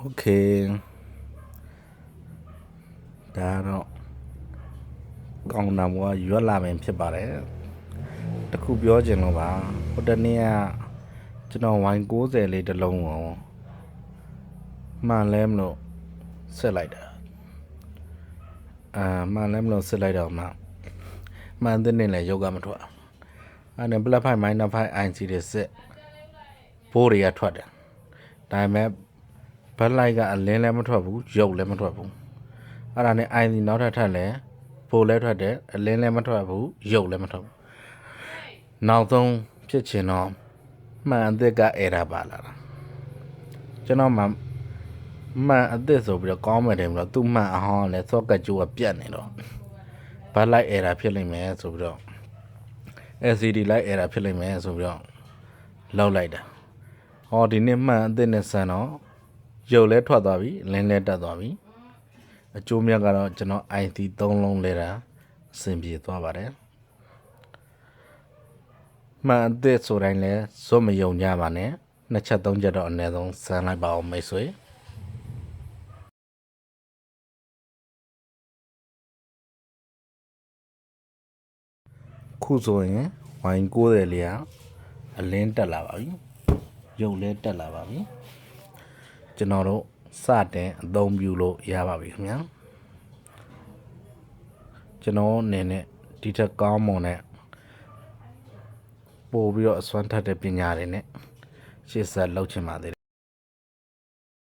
Okay ဒါတော့ကောင်းတာဘောရွက်လာမယ်ဖြစ်ပါတယ်တခုပြောချင်လို့ပါဟိုတနေ့ကကျွန်တော်ဝိုင်း90လေးတစ်လုံးကိုမှန်လဲမလို့ဆက်လိုက်တာမှန်လဲမလို့ဆက်လိုက်တော့မှမှန်တဲ့နေ့လည်းယောဂမထွက်အဲ့နဲ့ plus 5 minus 5 IC တွေဆက်ဘိုးတွေကထွက်တယ်ဒါပေမဲ့ဘက်လိုက်ကအလင်းလည်းမထွက်ဘူးရုပ်လည်းမထွက်ဘူးအဲ့ဒါနဲ့ IC နောက်ထပ်လဲဘိုးလည်းထွက်တယ်အလင်းလည်းမထွက်ဘူးရုပ်လည်းမထွက်ဘူးနောက်ဆုံးဖြစ်ချင်တော့မှန်အသစ်က error ပါလာတာကျွန်တော်မှန်အသစ်ဆိုပြီးတော့ကောင်းမယ်တယ်ပြီးတော့သူ့မှန်အဟောင်းလည်း socket ကျိုးကပြတ်နေတော့ဘက်လိုက် error ဖြစ်လိမ့်မယ်ဆိုပြီးတော့ LCD light error ဖြစ်လိမ့်မယ်ဆိုပြီးတော့လောက်လိုက်တာဟောဒီနေ့မှန်အသစ်နဲ့ဆန်တော့ရုပ်လဲထွက်သွားပြီလင်းလဲတက်သွားပြီအကျိုးမြတ်ကတော့ကျွန်တော် IC 3 လုံးလဲတာအဆင်ပြေသွားပါတယ်မှန်အသစ်ဆိုတိုင်းလဲဇွတ်မယုံကြပါနဲ့2ချက်3ချက်တော့အနည်းဆုံးဆန်လိုက်ပါအောင်မိတ်ဆွေခုဆိုရင်ဝိုင်း90လေးကအလင်းတက်လာပါပြီရုပ်လဲတက်လာပါပြီကျွန်တော်တို့စတင်အသုံးပြုလို့ရပါပြီခင်ဗျာကျွန်တော်အနေနဲ့ဒီထက်ကောင်းမွန်တဲ့ပို့ပြီးတော့အစွမ်းထက်တဲ့ပညာတွေနဲ့ရှေ့ဆက်လုပ်ချင်ပါသေးတယ်